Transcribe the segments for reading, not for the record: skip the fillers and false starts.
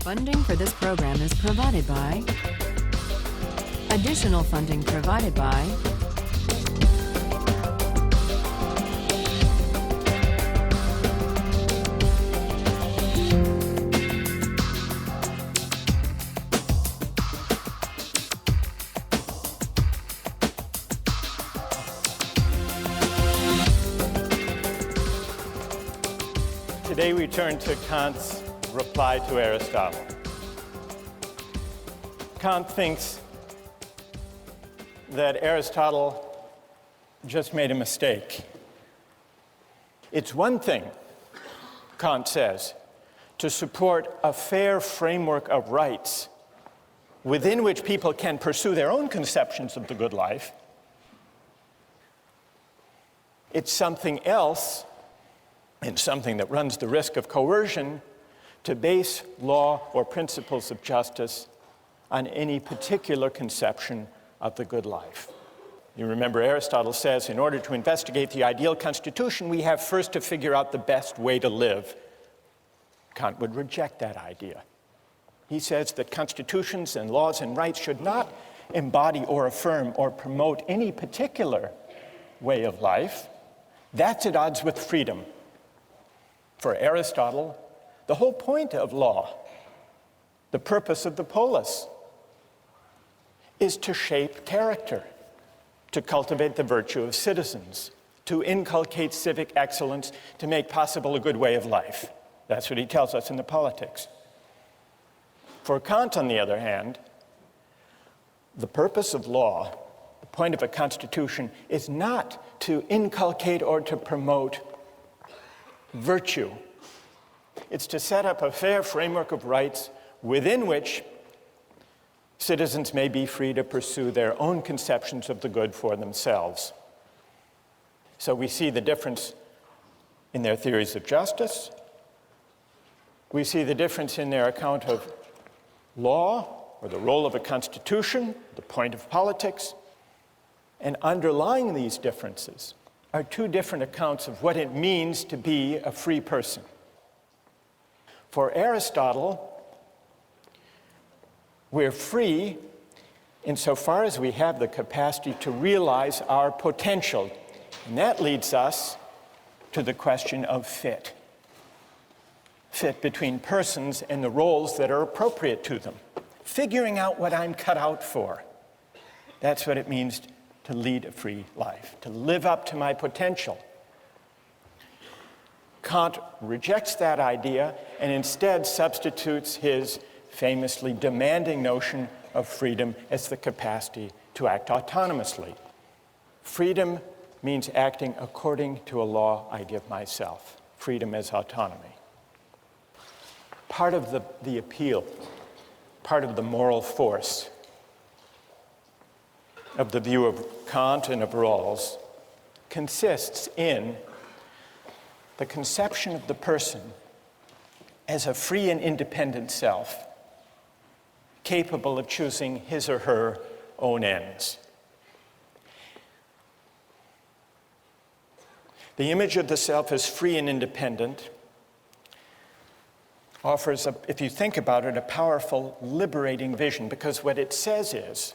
Funding for this program is provided by. Additional funding provided by. Today we turn to Kant's reply to Aristotle. Kant thinks that Aristotle just made a mistake. It's one thing, Kant says, to support a fair framework of rights within which people can pursue their own conceptions of the good life. It's something else, and something that runs the risk of coercion, to base law or principles of justice on any particular conception of the good life. You remember Aristotle says, in order to investigate the ideal constitution, we have first to figure out the best way to live. Kant would reject that idea. He says that constitutions and laws and rights should not embody or affirm or promote any particular way of life. That's at odds with freedom. For Aristotle, the whole point of law, the purpose of the polis, is to shape character, to cultivate the virtue of citizens, to inculcate civic excellence, to make possible a good way of life. That's what he tells us in the Politics. For Kant, on the other hand, the purpose of law, the point of a constitution, is not to inculcate or to promote virtue. It's to set up a fair framework of rights within which citizens may be free to pursue their own conceptions of the good for themselves. So we see the difference in their theories of justice. We see the difference in their account of law, or the role of a constitution, the point of politics. And underlying these differences are two different accounts of what it means to be a free person. For Aristotle, we're free insofar as we have the capacity to realize our potential. And that leads us to the question of fit. Fit between persons and the roles that are appropriate to them. Figuring out what I'm cut out for. That's what it means to lead a free life, to live up to my potential. Kant rejects that idea and instead substitutes his famously demanding notion of freedom as the capacity to act autonomously. Freedom means acting according to a law I give myself. Freedom as autonomy. Part of the appeal, part of the moral force of the view of Kant and of Rawls consists in the conception of the person as a free and independent self, capable of choosing his or her own ends. The image of the self as free and independent offers, if you think about it, a powerful, liberating vision, because what it says is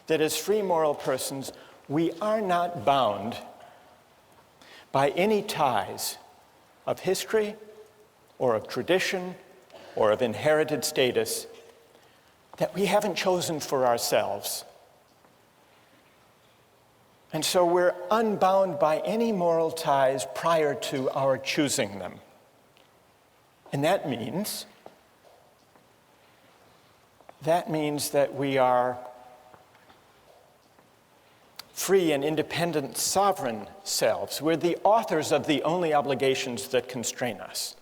that as free moral persons, we are not bound by any ties of history or of tradition or of inherited status that we haven't chosen for ourselves. And so we're unbound by any moral ties prior to our choosing them. And that means that we are free and independent sovereign selves. We're the authors of the only obligations that constrain us.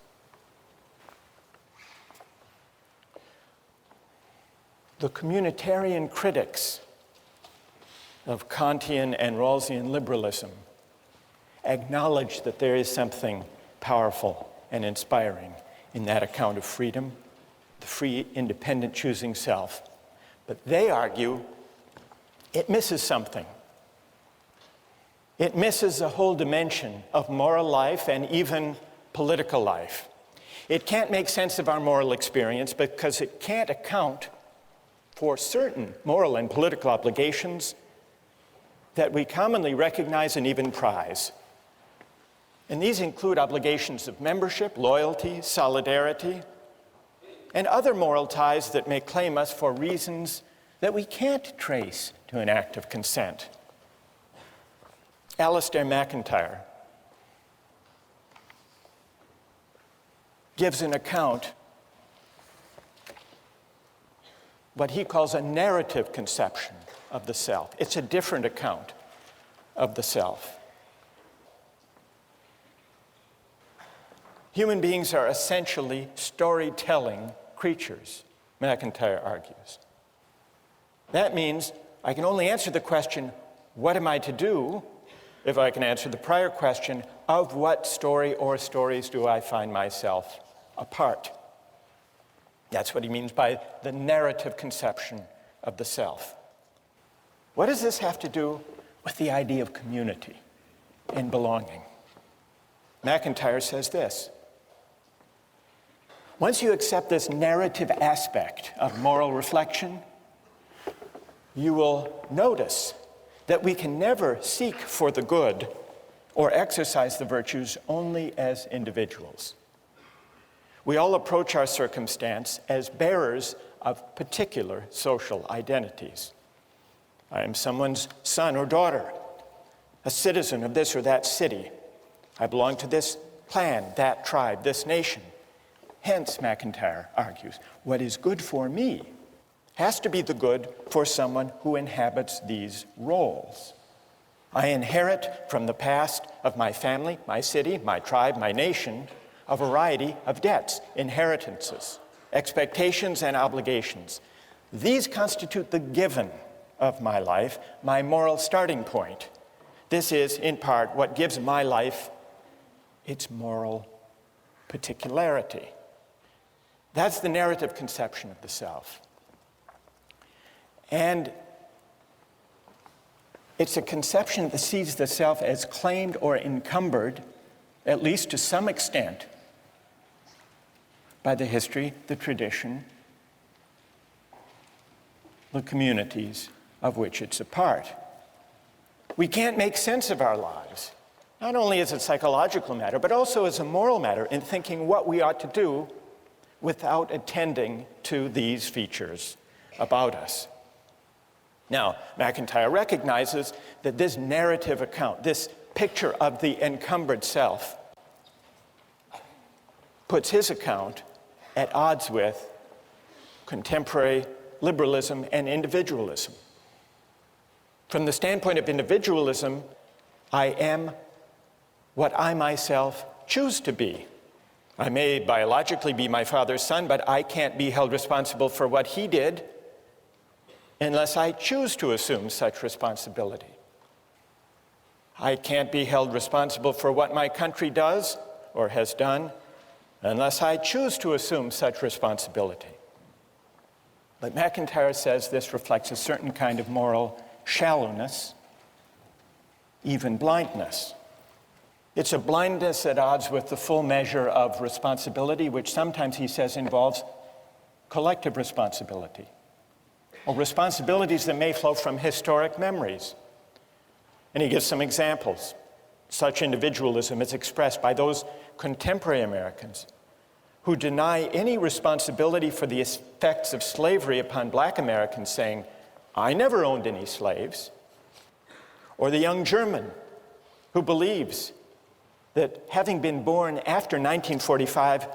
The communitarian critics of Kantian and Rawlsian liberalism acknowledge that there is something powerful and inspiring in that account of freedom, the free, independent choosing self. But they argue it misses something. It misses a whole dimension of moral life and even political life. It can't make sense of our moral experience because it can't account for certain moral and political obligations that we commonly recognize and even prize. And these include obligations of membership, loyalty, solidarity, and other moral ties that may claim us for reasons that we can't trace to an act of consent. Alistair MacIntyre gives an account, what he calls a narrative conception of the self. It's a different account of the self. Human beings are essentially storytelling creatures, MacIntyre argues. That means I can only answer the question, what am I to do, if I can answer the prior question, of what story or stories do I find myself a part? That's what he means by the narrative conception of the self. What does this have to do with the idea of community and belonging? MacIntyre says this: once you accept this narrative aspect of moral reflection, you will notice that we can never seek for the good or exercise the virtues only as individuals. We all approach our circumstance as bearers of particular social identities. I am someone's son or daughter, a citizen of this or that city. I belong to this clan, that tribe, this nation. Hence, MacIntyre argues, what is good for me has to be the good for someone who inhabits these roles. I inherit from the past of my family, my city, my tribe, my nation, a variety of debts, inheritances, expectations, and obligations. These constitute the given of my life, my moral starting point. This is, in part, what gives my life its moral particularity. That's the narrative conception of the self. And it's a conception that sees the self as claimed or encumbered, at least to some extent, by the history, the tradition, the communities of which it's a part. We can't make sense of our lives, not only as a psychological matter, but also as a moral matter in thinking what we ought to do without attending to these features about us. Now, MacIntyre recognizes that this narrative account, this picture of the encumbered self, puts his account at odds with contemporary liberalism and individualism. From the standpoint of individualism, I am what I myself choose to be. I may biologically be my father's son, but I can't be held responsible for what he did unless I choose to assume such responsibility. I can't be held responsible for what my country does or has done unless I choose to assume such responsibility. But MacIntyre says this reflects a certain kind of moral shallowness, even blindness. It's a blindness at odds with the full measure of responsibility, which sometimes, he says, involves collective responsibility, or responsibilities that may flow from historic memories. And he gives some examples. Such individualism is expressed by those contemporary Americans who deny any responsibility for the effects of slavery upon Black Americans, saying, I never owned any slaves. Or the young German who believes that having been born after 1945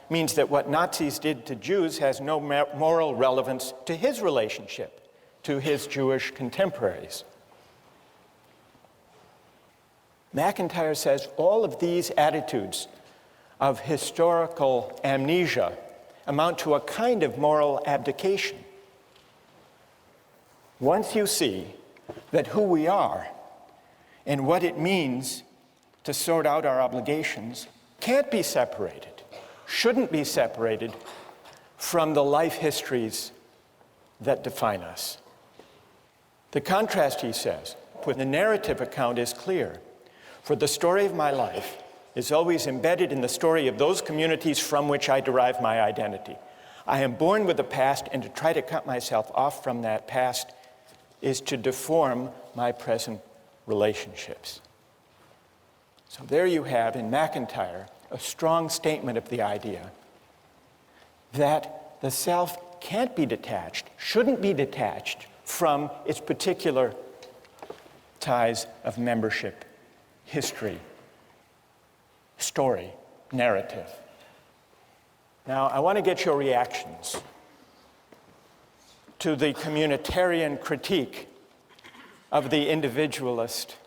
means that what Nazis did to Jews has no moral relevance to his relationship to his Jewish contemporaries. MacIntyre says all of these attitudes of historical amnesia amount to a kind of moral abdication. Once you see that who we are and what it means to sort out our obligations can't be separated, shouldn't be separated from the life histories that define us. The contrast, he says, with the narrative account is clear. For the story of my life is always embedded in the story of those communities from which I derive my identity. I am born with a past, and to try to cut myself off from that past is to deform my present relationships. So there you have, in McIntyre, a strong statement of the idea that the self can't be detached, shouldn't be detached from its particular ties of membership, history, story, narrative. Now, I want to get your reactions to the communitarian critique of the individualist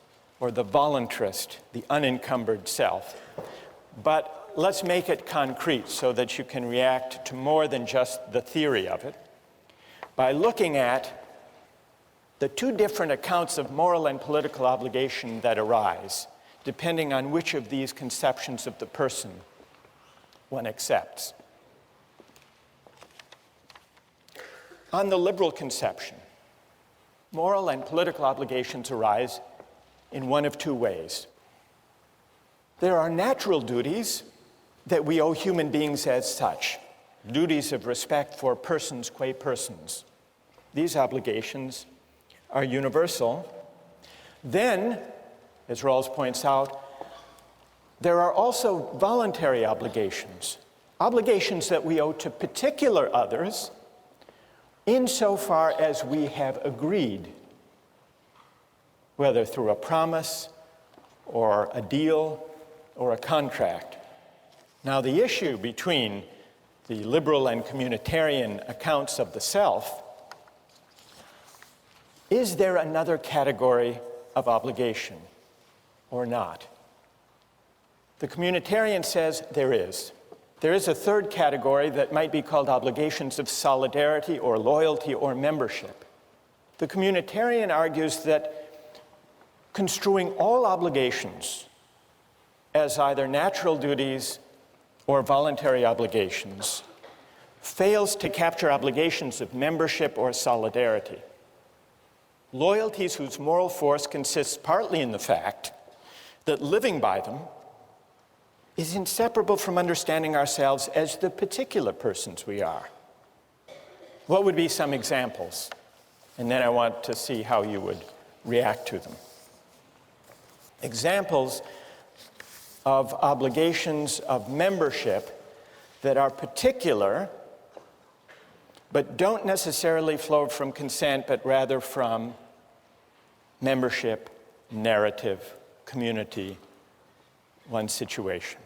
or the voluntarist, the unencumbered self. But let's make it concrete so that you can react to more than just the theory of it by looking at the two different accounts of moral and political obligation that arise, depending on which of these conceptions of the person one accepts. On the liberal conception, moral and political obligations arise in one of two ways. There are natural duties that we owe human beings as such, duties of respect for persons qua persons. These obligations are universal. Then, as Rawls points out, there are also voluntary obligations, obligations that we owe to particular others insofar as we have agreed, whether through a promise or a deal or a contract. Now, the issue between the liberal and communitarian accounts of the self, is there another category of obligation or not? The communitarian says there is. There is a third category that might be called obligations of solidarity or loyalty or membership. The communitarian argues that construing all obligations as either natural duties or voluntary obligations fails to capture obligations of membership or solidarity. Loyalties whose moral force consists partly in the fact that living by them is inseparable from understanding ourselves as the particular persons we are. What would be some examples? And then I want to see how you would react to them. Examples of obligations of membership that are particular, but don't necessarily flow from consent, but rather from membership, narrative, community, one's situation.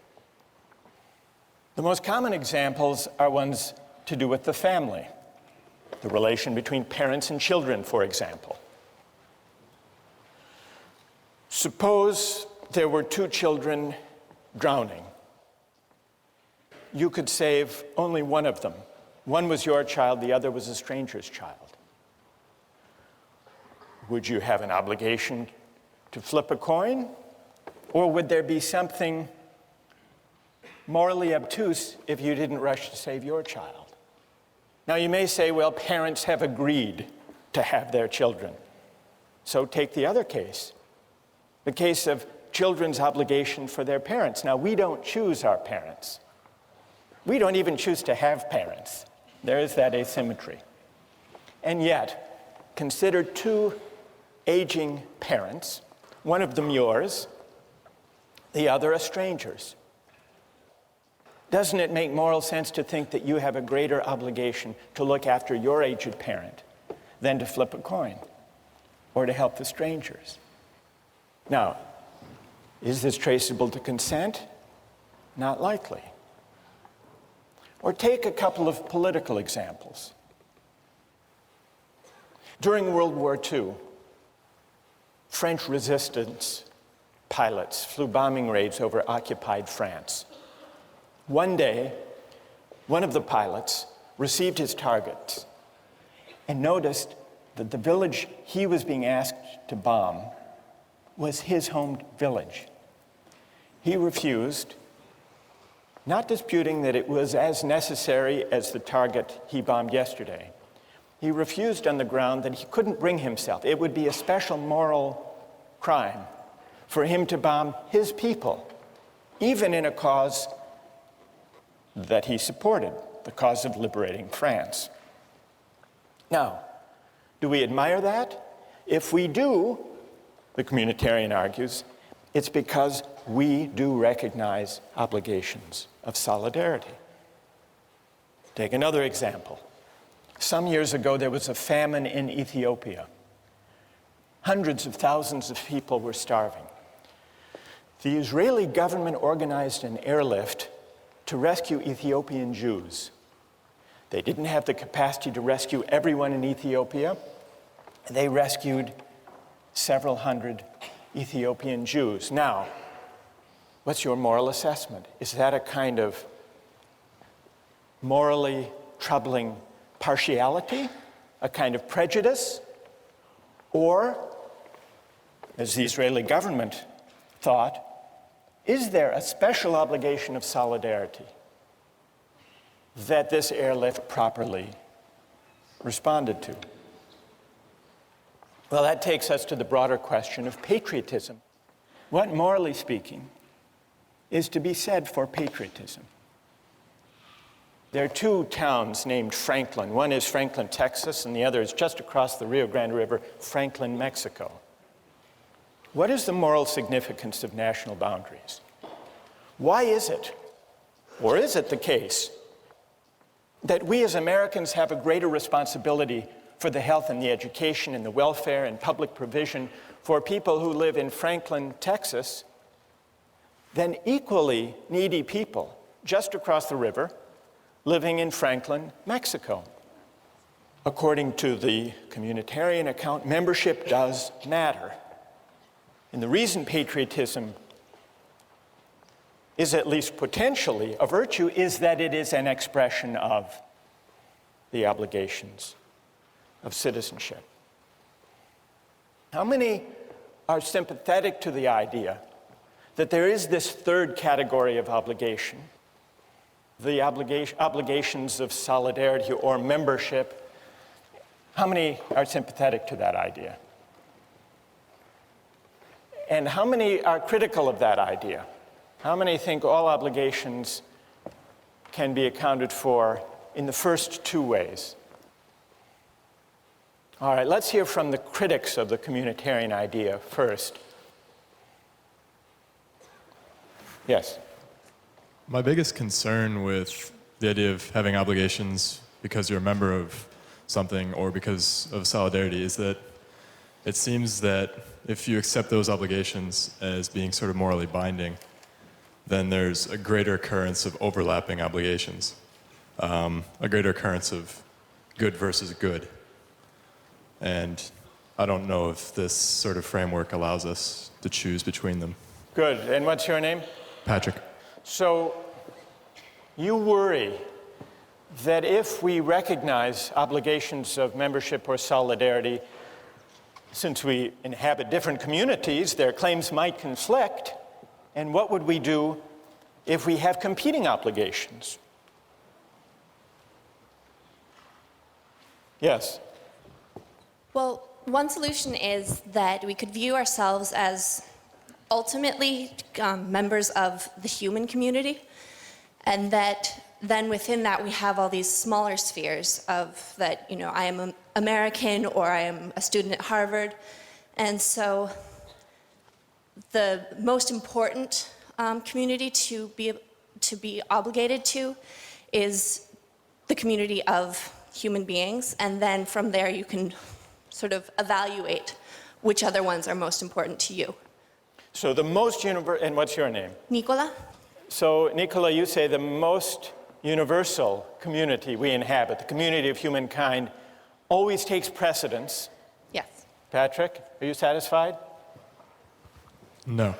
The most common examples are ones to do with the family, the relation between parents and children, for example. Suppose there were two children drowning. You could save only one of them. One was your child, the other was a stranger's child. Would you have an obligation to flip a coin? Or would there be something morally obtuse if you didn't rush to save your child? Now you may say, well, parents have agreed to have their children. So take the other case, the case of children's obligation for their parents. Now we don't choose our parents. We don't even choose to have parents. There is that asymmetry. And yet, consider two aging parents, one of them yours, the other a stranger's. Doesn't it make moral sense to think that you have a greater obligation to look after your aged parent than to flip a coin or to help the strangers? Now, is this traceable to consent? Not likely. Or take a couple of political examples. During World War II, French resistance pilots flew bombing raids over occupied France. One day, one of the pilots received his targets and noticed that the village he was being asked to bomb was his home village. He refused, not disputing that it was as necessary as the target he bombed yesterday. He refused on the ground that he couldn't bring himself. It would be a special moral crime for him to bomb his people even in a cause that he supported, the cause of liberating France. Now, do we admire that? If we do, the communitarian argues, it's because we do recognize obligations of solidarity. Take another example. Some years ago, there was a famine in Ethiopia. Hundreds of thousands of people were starving. The Israeli government organized an airlift to rescue Ethiopian Jews. They didn't have the capacity to rescue everyone in Ethiopia. They rescued several hundred Ethiopian Jews. Now, what's your moral assessment? Is that a kind of morally troubling partiality, a kind of prejudice? Or, as the Israeli government thought, is there a special obligation of solidarity that this airlift properly responded to? Well, that takes us to the broader question of patriotism. What, morally speaking, is to be said for patriotism? There are two towns named Franklin. One is Franklin, Texas, and the other is just across the Rio Grande River, Franklin, Mexico. What is the moral significance of national boundaries? Why is it, or is it the case, that we as Americans have a greater responsibility for the health and the education and the welfare and public provision for people who live in Franklin, Texas, than equally needy people just across the river living in Franklin, Mexico? According to the communitarian account, membership does matter. And the reason patriotism is at least potentially a virtue is that it is an expression of the obligations of citizenship. How many are sympathetic to the idea that there is this third category of obligation, the obligations of solidarity or membership? How many are sympathetic to that idea? And how many are critical of that idea? How many think all obligations can be accounted for in the first two ways? All right, let's hear from the critics of the communitarian idea first. Yes? My biggest concern with the idea of having obligations because you're a member of something or because of solidarity is that it seems that if you accept those obligations as being sort of morally binding, then there's a greater occurrence of overlapping obligations, a greater occurrence of good versus good. And I don't know if this sort of framework allows us to choose between them. Good. And what's your name? Patrick. So you worry that if we recognize obligations of membership or solidarity, since we inhabit different communities, their claims might conflict. And what would we do if we have competing obligations? Yes? Well, one solution is that we could view ourselves as ultimately members of the human community, and that then within that we have all these smaller spheres of that, you know, I am an American or I am a student at Harvard. And so the most important community to be obligated to is the community of human beings, and then from there you can sort of evaluate which other ones are most important to you. So the most and what's your name? Nicola? So Nicola, you say the most universal community we inhabit, the community of humankind, always takes precedence. Yes. Patrick, are you satisfied? No.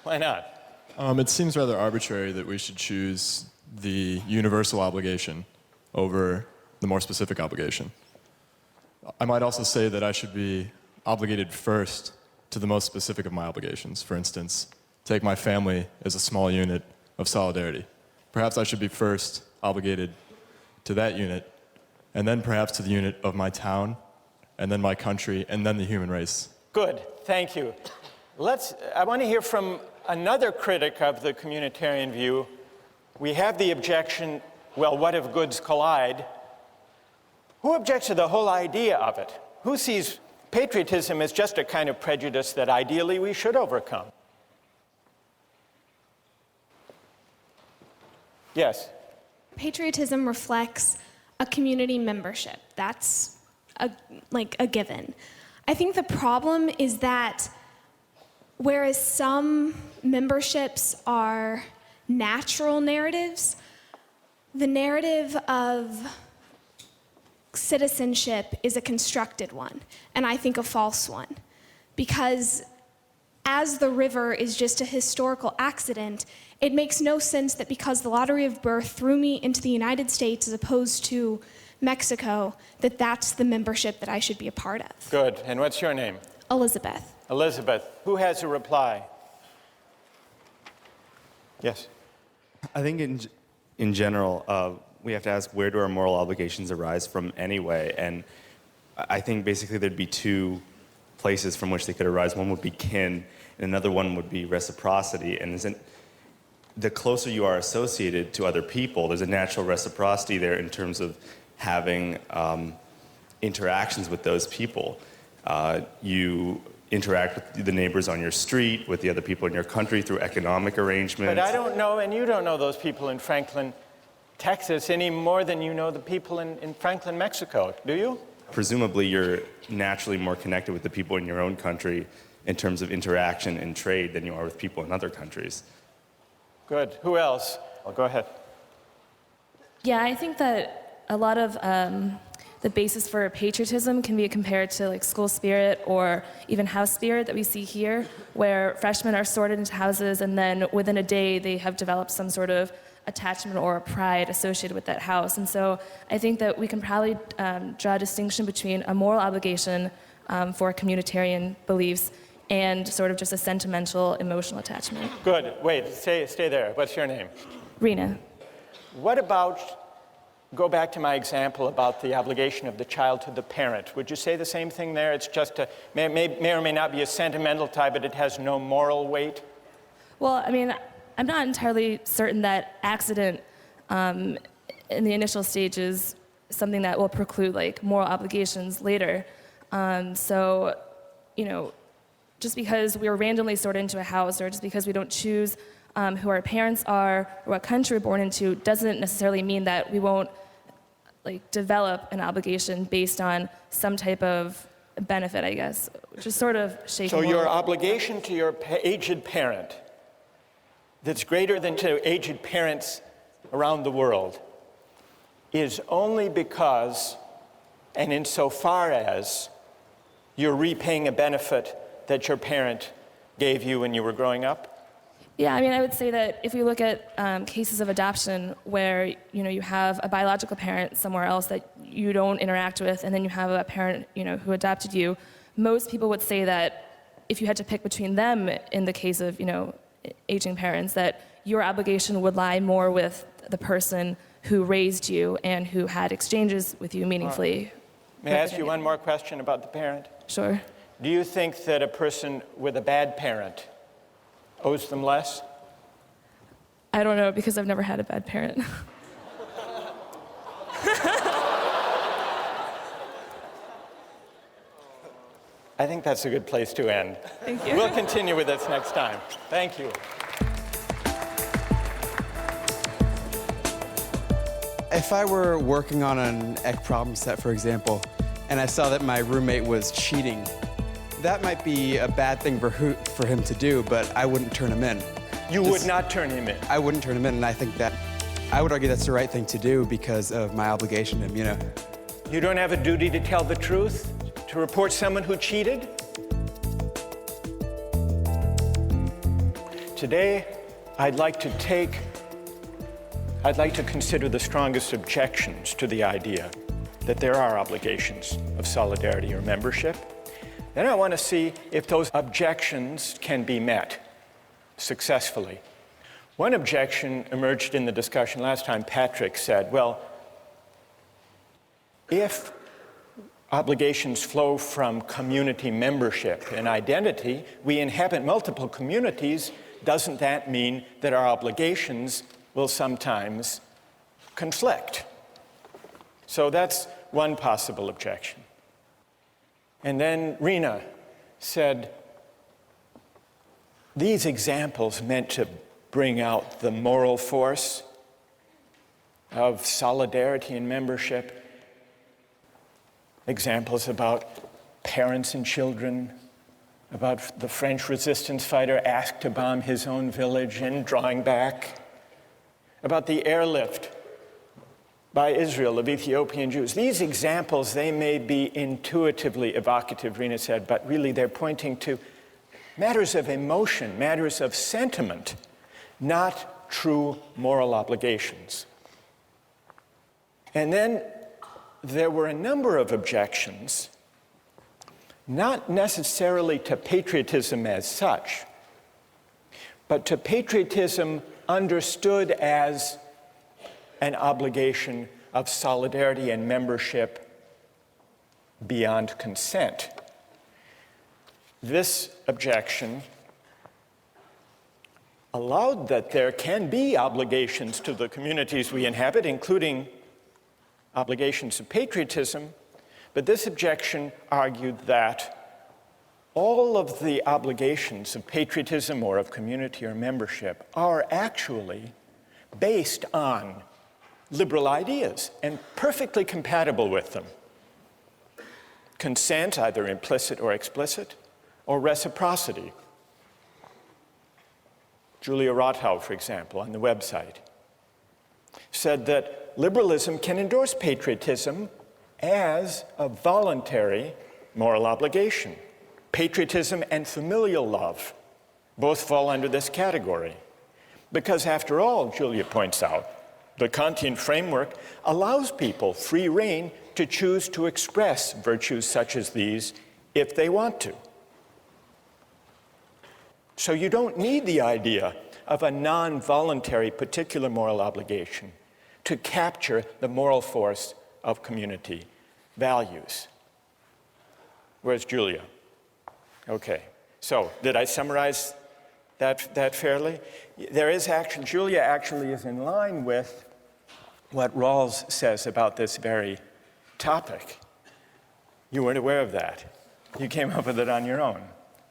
Why not? It seems rather arbitrary that we should choose the universal obligation over the more specific obligation. I might also say that I should be obligated first to the most specific of my obligations. For instance, take my family as a small unit of solidarity. Perhaps I should be first obligated to that unit, and then perhaps to the unit of my town, and then my country, and then the human race. Good, thank you. I want to hear from another critic of the communitarian view, we have the objection, well, what if goods collide? Who objects to the whole idea of it? Who sees patriotism as just a kind of prejudice that ideally we should overcome? Yes? Patriotism reflects a community membership. That's a given. I think the problem is that whereas some memberships are natural narratives, the narrative of citizenship is a constructed one, and I think a false one. Because as the river is just a historical accident, it makes no sense that because the lottery of birth threw me into the United States as opposed to Mexico, that that's the membership that I should be a part of. Good. And what's your name? Elizabeth. Elizabeth. Who has a reply? Yes. I think in general, we have to ask, where do our moral obligations arise from anyway? And I think basically there'd be two places from which they could arise. One would be kin, and another one would be reciprocity. And the closer you are associated to other people, there's a natural reciprocity there in terms of having interactions with those people. You interact with the neighbors on your street, with the other people in your country through economic arrangements. But I don't know, and you don't know those people in Franklin, Texas, any more than you know the people in Franklin, Mexico, do you? Presumably, you're naturally more connected with the people in your own country in terms of interaction and trade than you are with people in other countries. Good. Who else? Well, go ahead. Yeah, I think that a lot of the basis for patriotism can be compared to like school spirit or even house spirit that we see here, where freshmen are sorted into houses and then within a day they have developed some sort of attachment or pride associated with that house. And so I think that we can probably draw a distinction between a moral obligation for communitarian beliefs and sort of just a sentimental, emotional attachment. Good. Wait, stay there. What's your name? Rena. What about, go back to my example about the obligation of the child to the parent. Would you say the same thing there? It's just may or may not be a sentimental tie, but it has no moral weight? Well, I mean, I'm not entirely certain that accident in the initial stage is something that will preclude like moral obligations later. So, you know, just because we were randomly sorted into a house or just because we don't choose who our parents are or what country we're born into doesn't necessarily mean that we won't like develop an obligation based on some type of benefit, I guess, which is sort of shaky. So your obligation to your aged parent that's greater than to aged parents around the world is only because and insofar as you're repaying a benefit that your parent gave you when you were growing up? Yeah, I mean, I would say that if we look at cases of adoption where, you know, you have a biological parent somewhere else that you don't interact with, and then you have a parent, you know, who adopted you, most people would say that if you had to pick between them in the case of, you know, aging parents, that your obligation would lie more with the person who raised you and who had exchanges with you meaningfully. May I ask you one more question about the parent? Sure. Do you think that a person with a bad parent owes them less? I don't know, because I've never had a bad parent. I think that's a good place to end. Thank you. We'll continue with this next time. Thank you. If I were working on an ec problem set, for example, and I saw that my roommate was cheating, that might be a bad thing for him to do, but I wouldn't turn him in. You would not turn him in? I wouldn't turn him in, and I think that, I would argue that's the right thing to do because of my obligation to him, you know. You don't have a duty to tell the truth? To report someone who cheated? Today, I'd like to consider the strongest objections to the idea that there are obligations of solidarity or membership. Then I want to see if those objections can be met successfully. One objection emerged in the discussion last time. Patrick said, well, if obligations flow from community membership and identity, we inhabit multiple communities, doesn't that mean that our obligations will sometimes conflict? So that's one possible objection. And then Rena said, these examples meant to bring out the moral force of solidarity and membership. Examples about parents and children, about the French resistance fighter asked to bomb his own village and drawing back, about the airlift by Israel of Ethiopian Jews. These examples, they may be intuitively evocative, Rena said, but really they're pointing to matters of emotion, matters of sentiment, not true moral obligations. And then there were a number of objections, not necessarily to patriotism as such, but to patriotism understood as an obligation of solidarity and membership beyond consent. This objection allowed that there can be obligations to the communities we inhabit, including obligations of patriotism, but this objection argued that all of the obligations of patriotism or of community or membership are actually based on liberal ideas and perfectly compatible with them. Consent, either implicit or explicit, or reciprocity. Julia Rothau, for example, on the website, said that liberalism can endorse patriotism as a voluntary moral obligation. Patriotism and familial love both fall under this category. Because after all, Julia points out, the Kantian framework allows people free rein to choose to express virtues such as these if they want to. So you don't need the idea of a non-voluntary particular moral obligation to capture the moral force of community values. Where's Julia? Okay, so did I summarize that fairly? There is action. Julia actually is in line with what Rawls says about this very topic. You weren't aware of that. You came up with it on your own.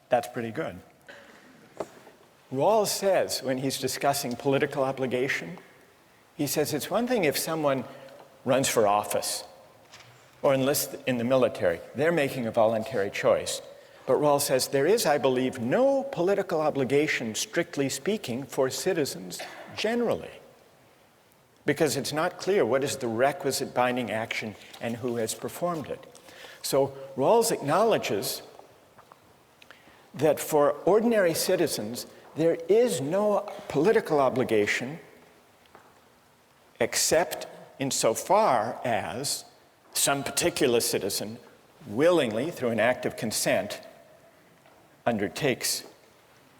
That's pretty good. Rawls says, when he's discussing political obligation, he says it's one thing if someone runs for office or enlists in the military. They're making a voluntary choice. But Rawls says there is, I believe, no political obligation, strictly speaking, for citizens generally, because it's not clear what is the requisite binding action and who has performed it. So Rawls acknowledges that for ordinary citizens, there is no political obligation except insofar as some particular citizen willingly, through an act of consent, undertakes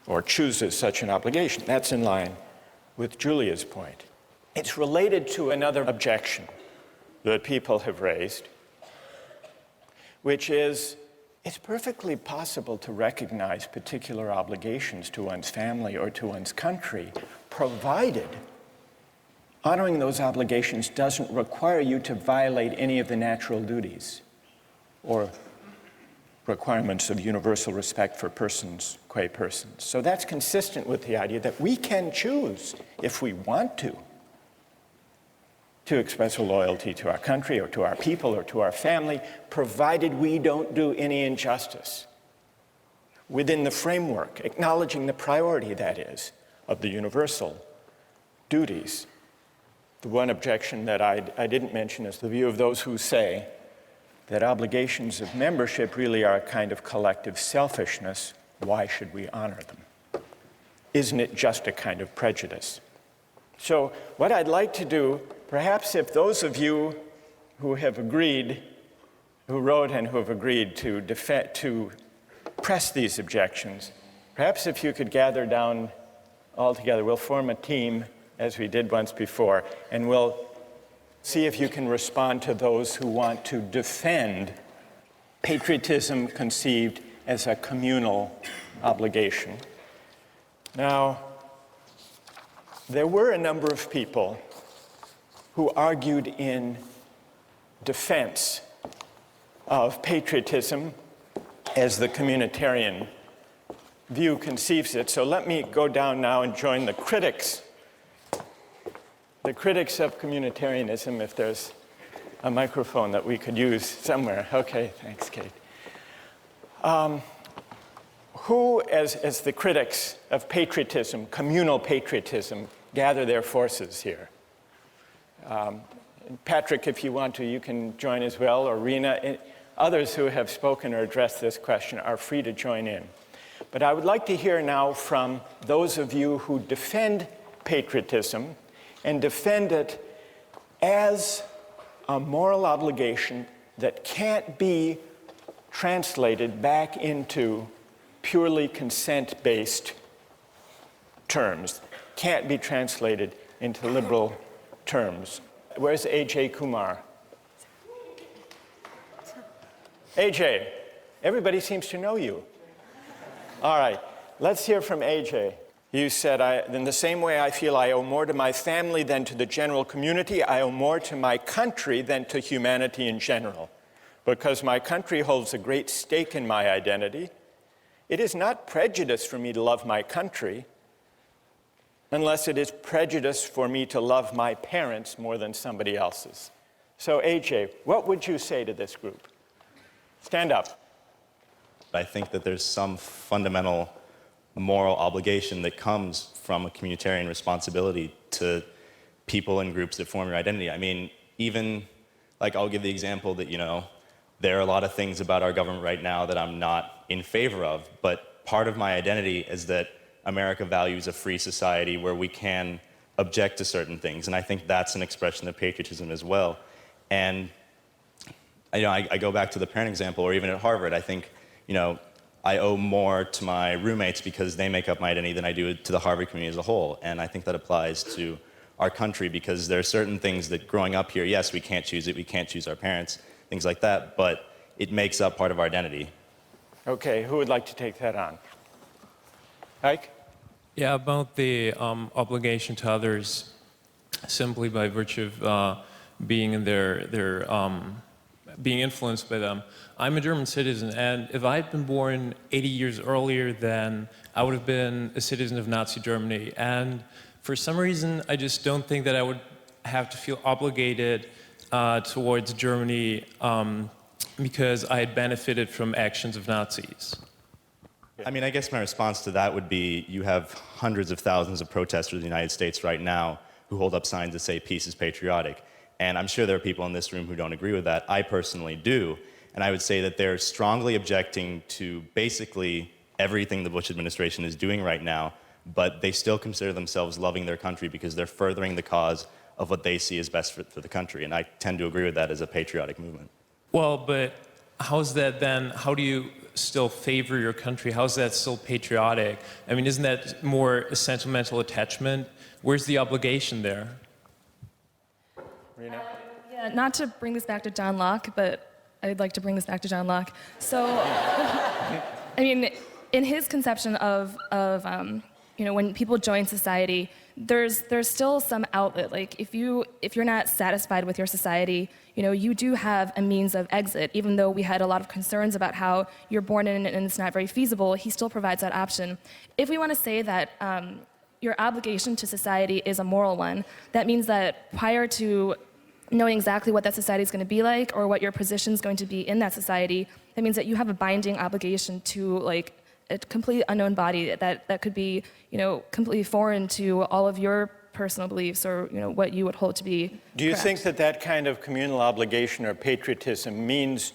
or chooses such an obligation. That's in line with Julia's point. It's related to another objection that people have raised, which is it's perfectly possible to recognize particular obligations to one's family or to one's country, provided honoring those obligations doesn't require you to violate any of the natural duties or requirements of universal respect for persons qua persons. So that's consistent with the idea that we can choose, if we want to express a loyalty to our country or to our people or to our family, provided we don't do any injustice within the framework, acknowledging the priority, that is, of the universal duties. The one objection that I didn't mention is the view of those who say that obligations of membership really are a kind of collective selfishness. Why should we honor them? Isn't it just a kind of prejudice? So what I'd like to do, perhaps if those of you who have agreed, who wrote and who have agreed to press these objections, perhaps if you could gather down all together, we'll form a team as we did once before, and we'll see if you can respond to those who want to defend patriotism conceived as a communal obligation. Now, there were a number of people who argued in defense of patriotism as the communitarian view conceives it. So let me go down now and join the critics of communitarianism, if there's a microphone that we could use somewhere. Okay, thanks, Kate. Who, as the critics of patriotism, communal patriotism, gather their forces here? Patrick, if you want to, you can join as well, or Rena. Others who have spoken or addressed this question are free to join in. But I would like to hear now from those of you who defend patriotism and defend it as a moral obligation that can't be translated back into purely consent-based terms, can't be translated into liberal terms. Where's AJ Kumar? AJ, everybody seems to know you. All right, let's hear from AJ. You said, in the same way I feel I owe more to my family than to the general community, I owe more to my country than to humanity in general. Because my country holds a great stake in my identity, it is not prejudice for me to love my country, unless it is prejudice for me to love my parents more than somebody else's. So AJ, what would you say to this group? Stand up. I think that there's some fundamental moral obligation that comes from a communitarian responsibility to people and groups that form your identity. I mean, even, like, I'll give the example that, there are a lot of things about our government right now that I'm not in favor of, but part of my identity is that America values a free society where we can object to certain things, and I think that's an expression of patriotism as well. And I go back to the parent example, or even at Harvard, I think, I owe more to my roommates because they make up my identity than I do to the Harvard community as a whole. And I think that applies to our country because there are certain things that growing up here, yes, we can't choose it, we can't choose our parents, things like that, but it makes up part of our identity. Okay, who would like to take that on? Ike? Yeah, about the obligation to others simply by virtue of being in being influenced by them. I'm a German citizen, and if I had been born 80 years earlier, then I would have been a citizen of Nazi Germany. And for some reason, I just don't think that I would have to feel obligated towards Germany because I had benefited from actions of Nazis. I mean, I guess my response to that would be you have hundreds of thousands of protesters in the United States right now who hold up signs that say peace is patriotic. And I'm sure there are people in this room who don't agree with that. I personally do. And I would say that they're strongly objecting to basically everything the Bush administration is doing right now, but they still consider themselves loving their country because they're furthering the cause of what they see as best for the country. And I tend to agree with that as a patriotic movement. Well, but how's that then? How do you still favor your country? How's that still patriotic? I mean, isn't that more a sentimental attachment? Where's the obligation there? Yeah, not to bring this back to John Locke, but I'd like to bring this back to John Locke. So, I mean, in his conception of when people join society, there's still some outlet. Like if you're not satisfied with your society, you do have a means of exit. Even though we had a lot of concerns about how you're born in and it's not very feasible, he still provides that option. If we want to say that your obligation to society is a moral one, that means that prior to knowing exactly what that society is going to be like or what your position is going to be in that society, that means that you have a binding obligation to like a completely unknown body that could be, completely foreign to all of your personal beliefs or, what you would hold to be Do you correct. think that kind of communal obligation or patriotism means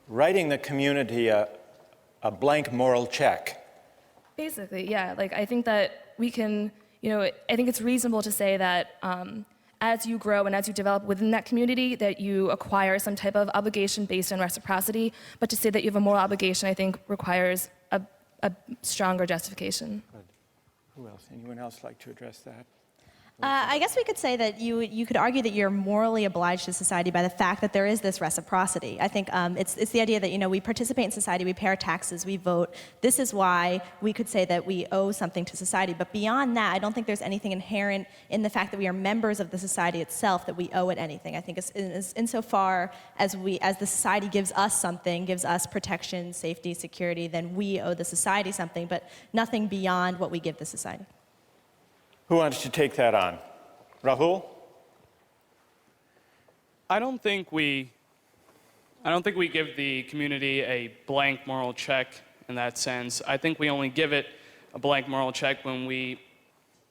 writing the community a blank moral check? Basically, yeah. Like, I think that we can, I think it's reasonable to say that as you grow and as you develop within that community, that you acquire some type of obligation based on reciprocity. But to say that you have a moral obligation, I think, requires a stronger justification. Good. Who else? Anyone else like to address that? I guess we could say that you could argue that you're morally obliged to society by the fact that there is this reciprocity. I think it's the idea that we participate in society, we pay our taxes, we vote. This is why we could say that we owe something to society. But beyond that, I don't think there's anything inherent in the fact that we are members of the society itself that we owe it anything. I think insofar as the society gives us something, gives us protection, safety, security, then we owe the society something, but nothing beyond what we give the society. Who wants to take that on? Rahul? I don't think we give the community a blank moral check in that sense. I think we only give it a blank moral check when we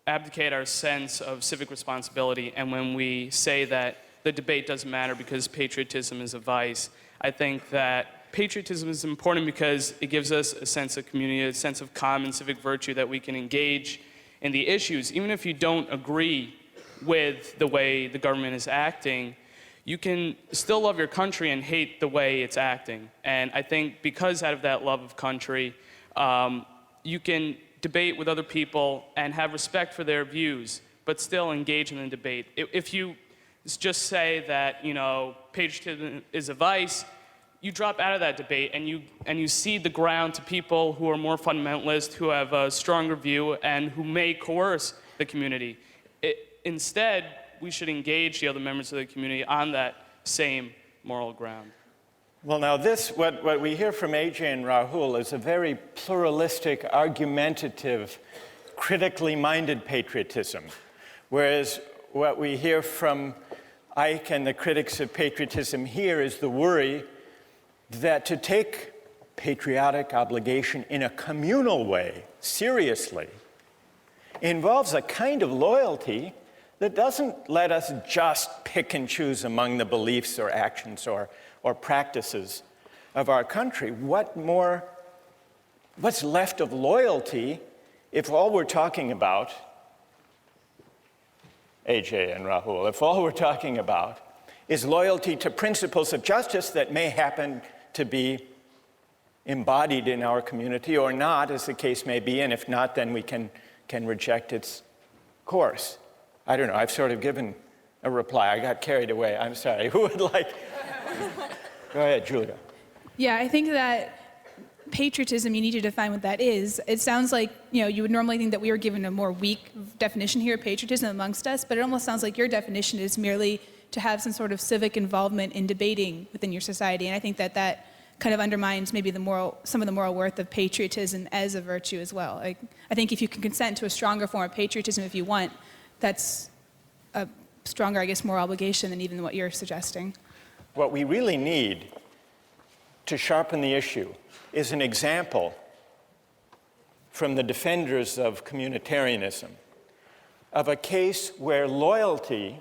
abdicate our sense of civic responsibility and when we say that the debate doesn't matter because patriotism is a vice. I think that patriotism is important because it gives us a sense of community, a sense of common civic virtue that we can engage in the issues. Even if you don't agree with the way the government is acting, you can still love your country and hate the way it's acting. And I think because out of that love of country, you can debate with other people and have respect for their views, but still engage in the debate. If you just say that, patriotism is a vice, you drop out of that debate and you cede the ground to people who are more fundamentalist, who have a stronger view, and who may coerce the community. Instead, we should engage the other members of the community on that same moral ground. Well, now what we hear from AJ and Rahul is a very pluralistic, argumentative, critically minded patriotism, whereas what we hear from Ike and the critics of patriotism here is the worry that to take patriotic obligation in a communal way, seriously, involves a kind of loyalty that doesn't let us just pick and choose among the beliefs or actions or practices of our country. What's left of loyalty if all we're talking about, AJ and Rahul, if all we're talking about is loyalty to principles of justice that may happen to be embodied in our community or not, as the case may be, and if not, then we can reject its course. I don't know, I've sort of given a reply. I got carried away, I'm sorry. Who would like? Go ahead, Julia. Yeah, I think that patriotism, you need to define what that is. It sounds like, you would normally think that we were given a more weak definition here of patriotism amongst us, but it almost sounds like your definition is merely to have some sort of civic involvement in debating within your society. And I think that kind of undermines maybe some of the moral worth of patriotism as a virtue as well. I think if you can consent to a stronger form of patriotism if you want, that's a stronger, moral obligation than even what you're suggesting. What we really need to sharpen the issue is an example from the defenders of communitarianism of a case where loyalty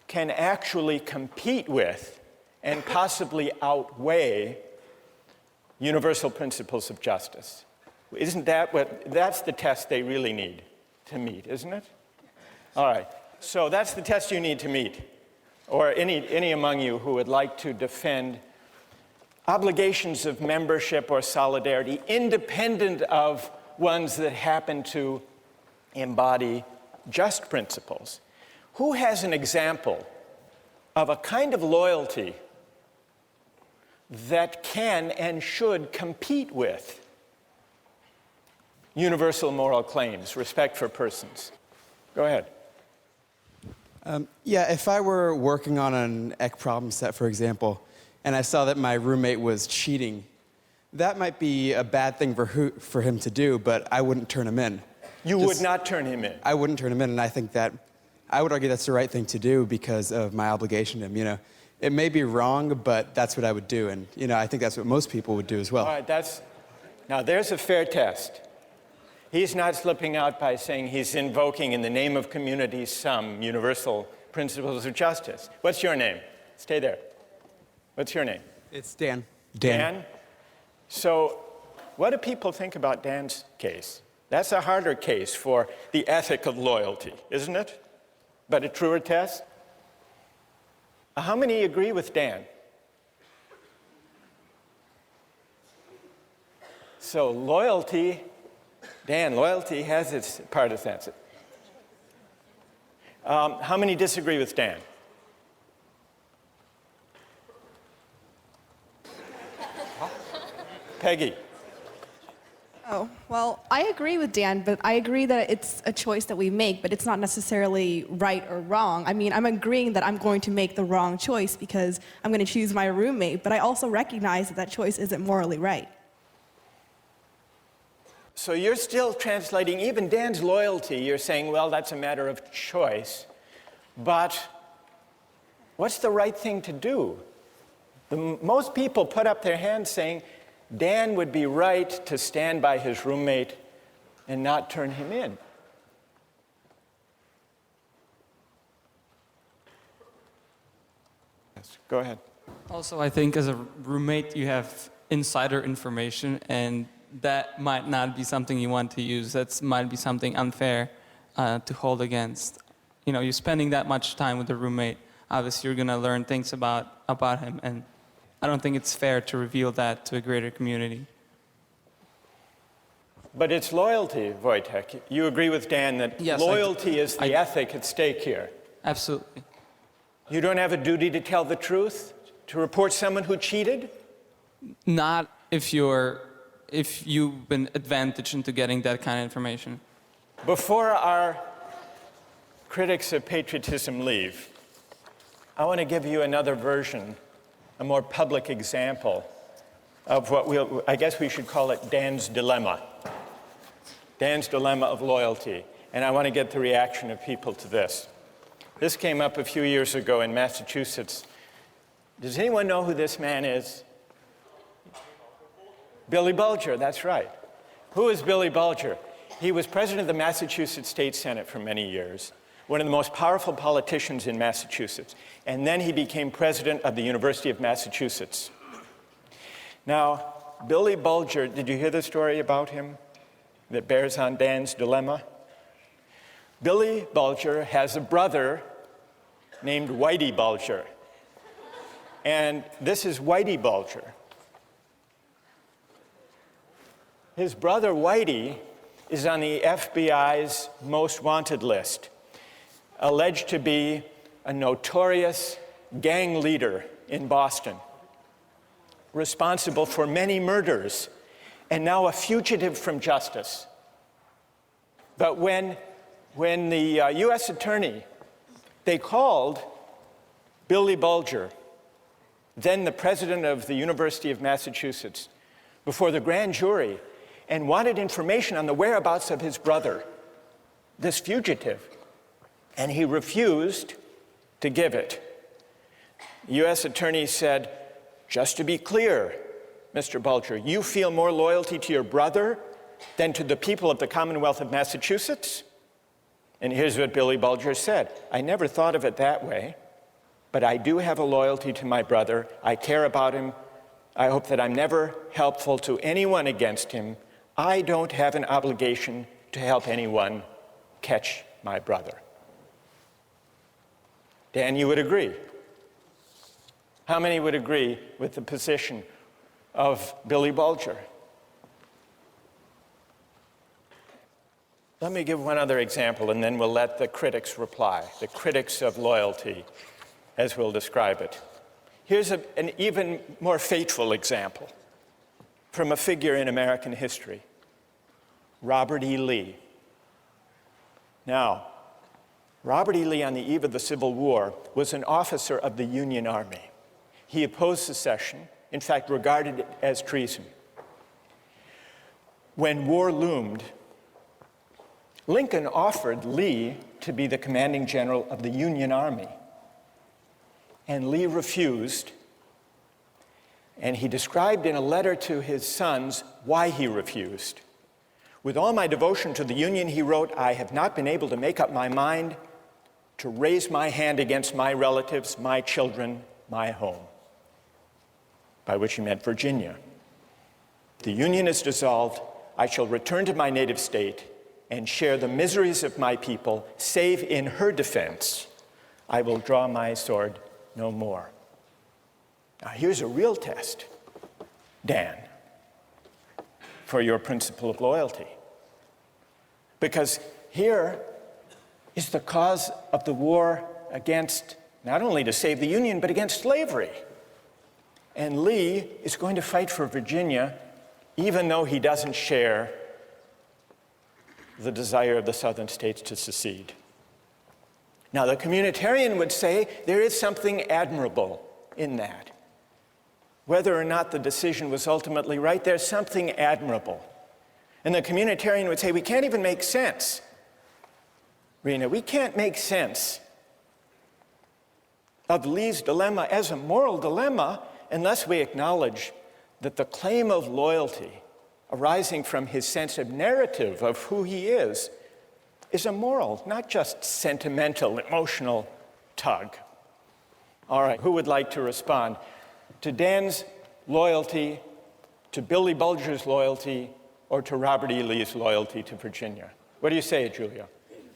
can actually compete with and possibly outweigh universal principles of justice. Isn't that's the test they really need to meet, isn't it? All right, so that's the test you need to meet, or any among you who would like to defend obligations of membership or solidarity independent of ones that happen to embody just principles. Who has an example of a kind of loyalty that can and should compete with universal moral claims, respect for persons? Go ahead. If I were working on an EC problem set, for example, and I saw that my roommate was cheating, that might be a bad thing for him to do, but I wouldn't turn him in. You would not turn him in? I wouldn't turn him in, and I think that I would argue that's the right thing to do because of my obligation to him. It may be wrong, but that's what I would do, and I think that's what most people would do as well. All right, now there's a fair test. He's not slipping out by saying he's invoking in the name of community some universal principles of justice. What's your name? Stay there. What's your name? It's Dan. Dan? So what do people think about Dan's case? That's a harder case for the ethic of loyalty, isn't it? But a truer test? How many agree with Dan? So loyalty, Dan, loyalty has its partisans. How many disagree with Dan? Peggy. Oh, well, I agree with Dan, but I agree that it's a choice that we make, but it's not necessarily right or wrong. I mean, I'm agreeing that I'm going to make the wrong choice because I'm going to choose my roommate, but I also recognize that that choice isn't morally right. So you're still translating even Dan's loyalty. You're saying, well, that's a matter of choice. But what's the right thing to do? Most people put up their hands saying, Dan would be right to stand by his roommate and not turn him in. Yes, go ahead. Also, I think as a roommate, you have insider information, and that might not be something you want to use. That might be something unfair to hold against. You know, you're spending that much time with a roommate. Obviously, you're going to learn things about him, and I don't think it's fair to reveal that to a greater community. But it's loyalty, Wojtek. You agree with Dan that yes, loyalty is the ethic at stake here. Absolutely. You don't have a duty to tell the truth, to report someone who cheated? Not if you've been advantaged into getting that kind of information. Before our critics of patriotism leave, I want to give you another version, a more public example of what I guess we should call it Dan's dilemma. Dan's dilemma of loyalty. And I want to get the reaction of people to this. This came up a few years ago in Massachusetts. Does anyone know who this man is? Billy Bulger, that's right. Who is Billy Bulger? He was president of the Massachusetts State Senate for many years, one of the most powerful politicians in Massachusetts. And then he became president of the University of Massachusetts. Now, Billy Bulger, did you hear the story about him that bears on Dan's dilemma? Billy Bulger has a brother named Whitey Bulger. And this is Whitey Bulger. His brother Whitey is on the FBI's most wanted list, alleged to be a notorious gang leader in Boston, responsible for many murders, and now a fugitive from justice. But when the U.S. attorney, they called Billy Bulger, then the president of the University of Massachusetts, before the grand jury and wanted information on the whereabouts of his brother, this fugitive, and he refused to give it. The U.S. attorney said, just to be clear, Mr. Bulger, you feel more loyalty to your brother than to the people of the Commonwealth of Massachusetts? And here's what Billy Bulger said. I never thought of it that way, but I do have a loyalty to my brother. I care about him. I hope that I'm never helpful to anyone against him. I don't have an obligation to help anyone catch my brother. Dan, you would agree? How many would agree with the position of Billy Bulger? Let me give one other example, and then we'll let the critics reply, the critics of loyalty, as we'll describe it. Here's an even more fateful example from a figure in American history, Robert E. Lee. Now, Robert E. Lee, on the eve of the Civil War, was an officer of the Union Army. He opposed secession, in fact, regarded it as treason. When war loomed, Lincoln offered Lee to be the commanding general of the Union Army. And Lee refused. And he described in a letter to his sons why he refused. With all my devotion to the Union, he wrote, I have not been able to make up my mind to raise my hand against my relatives, my children, my home. By which he meant Virginia. The Union is dissolved. I shall return to my native state and share the miseries of my people, save in her defense, I will draw my sword no more. Now here's a real test, Dan, for your principle of loyalty. Because here, is the cause of the war against, not only to save the Union, but against slavery. And Lee is going to fight for Virginia, even though he doesn't share the desire of the southern states to secede. Now, the communitarian would say there is something admirable in that. Whether or not the decision was ultimately right, there's something admirable. And the communitarian would say, we can't even make sense. Rena, we can't make sense of Lee's dilemma as a moral dilemma unless we acknowledge that the claim of loyalty arising from his sense of narrative of who he is a moral, not just sentimental, emotional tug. All right, who would like to respond to Dan's loyalty, to Billy Bulger's loyalty, or to Robert E. Lee's loyalty to Virginia? What do you say, Julia?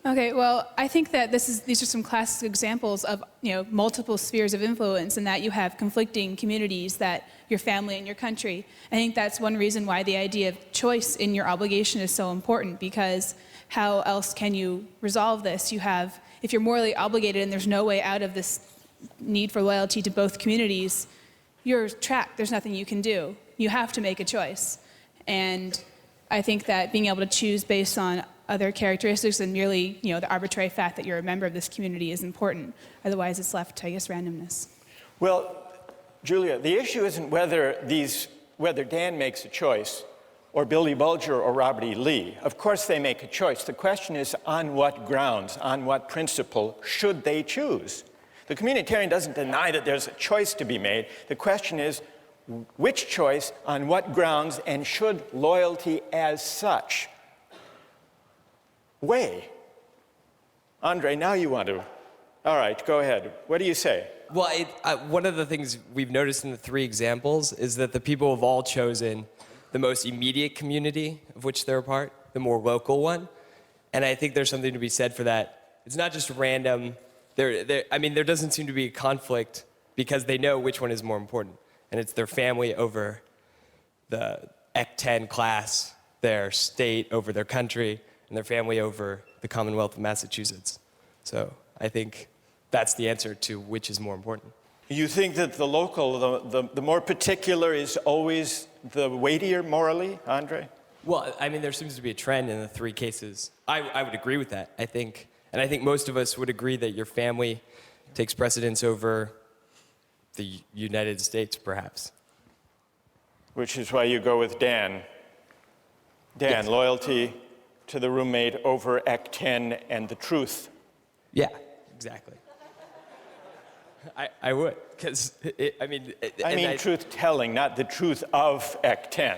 Okay, well, I think that these are some classic examples of multiple spheres of influence, and that you have conflicting communities, that your family and your country. I think that's one reason why the idea of choice in your obligation is so important, because how else can you resolve this? If you're morally obligated and there's no way out of this need for loyalty to both communities, you're trapped. There's nothing you can do. You have to make a choice. And I think that being able to choose based on other characteristics than merely, the arbitrary fact that you're a member of this community is important. Otherwise, it's left to, randomness. Well, Julia, the issue isn't whether Dan makes a choice, or Billy Bulger or Robert E. Lee. Of course they make a choice. The question is, on what grounds, on what principle should they choose? The communitarian doesn't deny that there's a choice to be made. The question is, which choice, on what grounds, and should loyalty as such weigh? Andre, now you want to. All right, go ahead. What do you say? Well, one of the things we've noticed in the three examples is that the people have all chosen the most immediate community of which they're a part, the more local one. And I think there's something to be said for that. It's not just random. There doesn't seem to be a conflict because they know which one is more important. And it's their family over the E11 class, their state over their country, and their family over the Commonwealth of Massachusetts. So I think that's the answer to which is more important. You think that the local, the more particular is always the weightier morally, Andre? Well, there seems to be a trend in the three cases. I would agree with that, I think. And I think most of us would agree that your family takes precedence over the United States, perhaps. Which is why you go with Dan. Dan, yes. Loyalty to the roommate over E11 and the truth. Yeah, exactly. I would, because, truth-telling, not the truth of E11.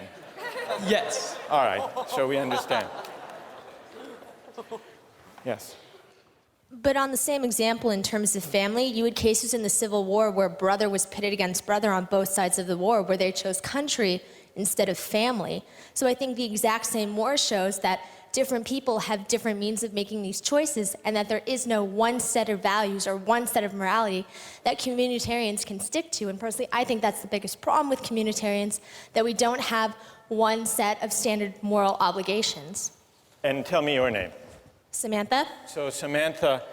Yes. All right, so we understand. Yes. But on the same example, in terms of family, you had cases in the Civil War where brother was pitted against brother on both sides of the war, where they chose country instead of family. So I think the exact same war shows that different people have different means of making these choices, and that there is no one set of values or one set of morality that communitarians can stick to. And personally, I think that's the biggest problem with communitarians, that we don't have one set of standard moral obligations. And tell me your name. Samantha? So Samantha,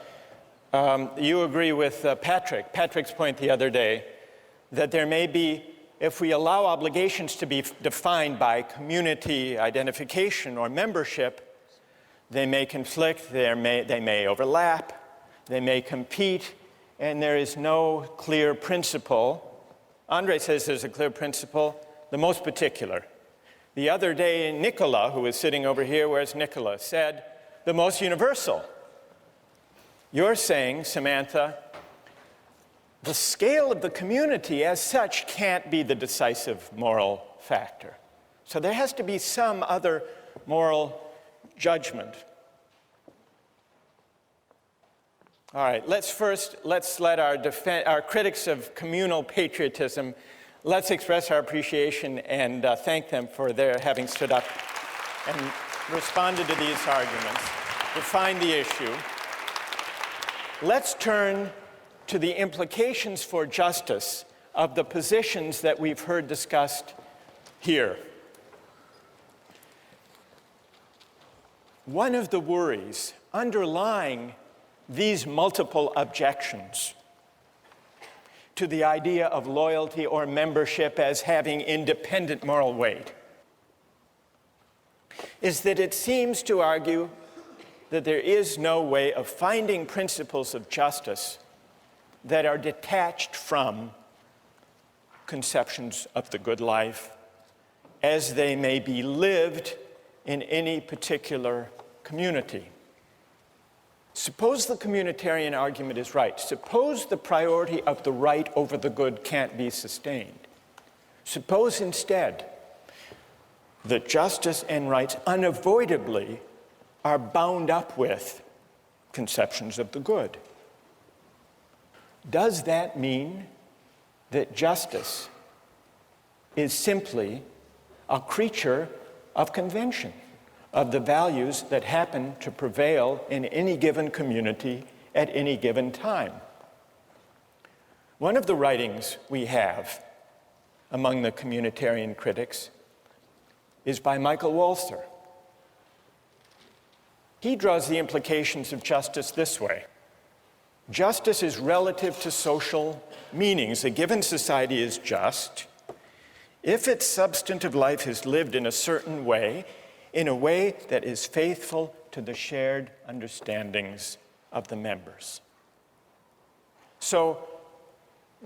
you agree with Patrick's point the other day, that there may be, if we allow obligations to be defined by community identification or membership, they may conflict, they may overlap, they may compete, and there is no clear principle. Andre says there's a clear principle, the most particular. The other day, Nicola, who is sitting over here, where's Nicola, said, the most universal. You're saying, Samantha, the scale of the community as such can't be the decisive moral factor. So there has to be some other moral judgment. All right, let's let our critics of communal patriotism, let's express our appreciation and thank them for their having stood up and responded to these arguments, defined the issue. Let's turn to the implications for justice of the positions that we've heard discussed here. One of the worries underlying these multiple objections to the idea of loyalty or membership as having independent moral weight is that it seems to argue that there is no way of finding principles of justice that are detached from conceptions of the good life as they may be lived in any particular community. Suppose the communitarian argument is right. Suppose the priority of the right over the good can't be sustained. Suppose instead that justice and rights unavoidably are bound up with conceptions of the good. Does that mean that justice is simply a creature of convention, of the values that happen to prevail in any given community at any given time? One of the writings we have among the communitarian critics is by Michael Walzer. He draws the implications of justice this way. Justice is relative to social meanings. A given society is just if its substantive life is lived in a certain way, in a way that is faithful to the shared understandings of the members. So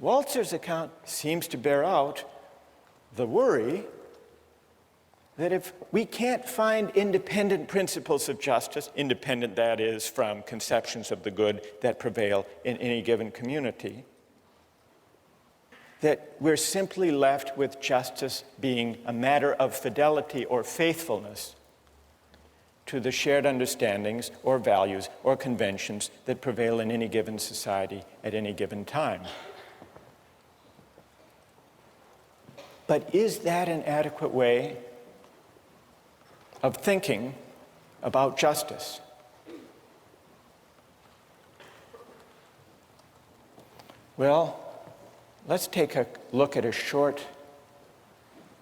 Walzer's account seems to bear out the worry that if we can't find independent principles of justice, independent, that is, from conceptions of the good that prevail in any given community, that we're simply left with justice being a matter of fidelity or faithfulness to the shared understandings or values or conventions that prevail in any given society at any given time. But is that an adequate way of thinking about justice? Well, let's take a look at a short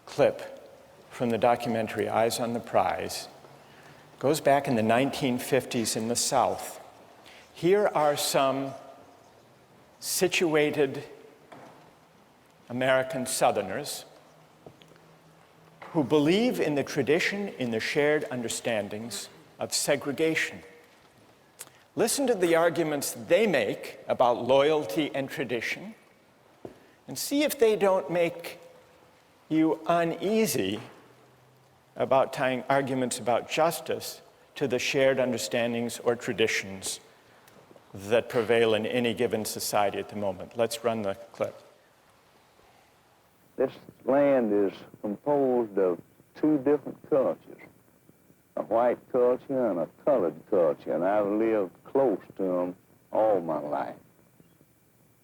clip from the documentary Eyes on the Prize. It goes back in the 1950s in the South. Here are some situated American Southerners who believe in the tradition, in the shared understandings of segregation. Listen to the arguments they make about loyalty and tradition, and see if they don't make you uneasy about tying arguments about justice to the shared understandings or traditions that prevail in any given society at the moment. Let's run the clip. This land is composed of two different cultures, a white culture and a colored culture, and I've lived close to them all my life.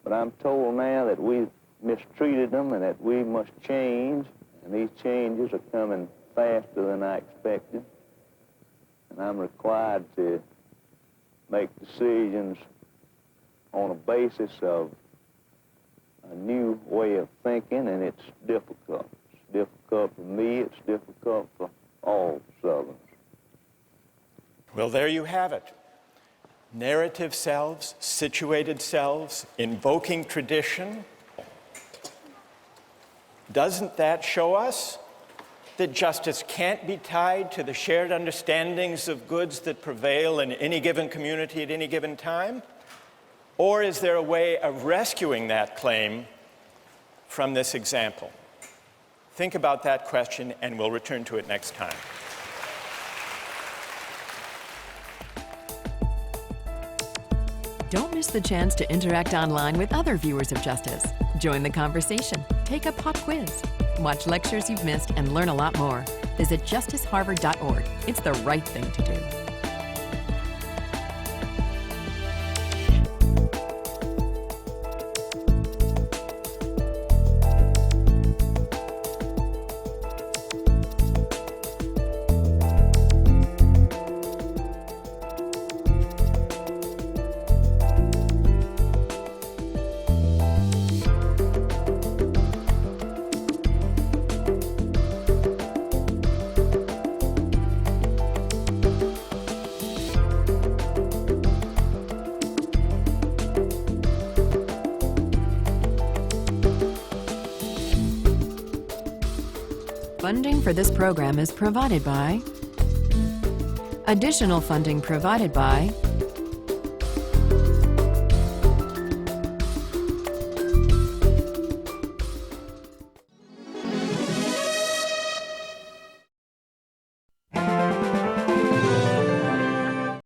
But I'm told now that we've mistreated them and that we must change, and these changes are coming faster than I expected, and I'm required to make decisions on a basis of a new way of thinking, and it's difficult. It's difficult for me, it's difficult for all Southerners. Well, there you have it. Narrative selves, situated selves, invoking tradition. Doesn't that show us that justice can't be tied to the shared understandings of goods that prevail in any given community at any given time? Or is there a way of rescuing that claim from this example? Think about that question, and we'll return to it next time. Don't miss the chance to interact online with other viewers of Justice. Join the conversation, take a pop quiz, watch lectures you've missed, and learn a lot more. Visit justiceharvard.org. It's the right thing to do. Funding for this program is provided by... Additional funding provided by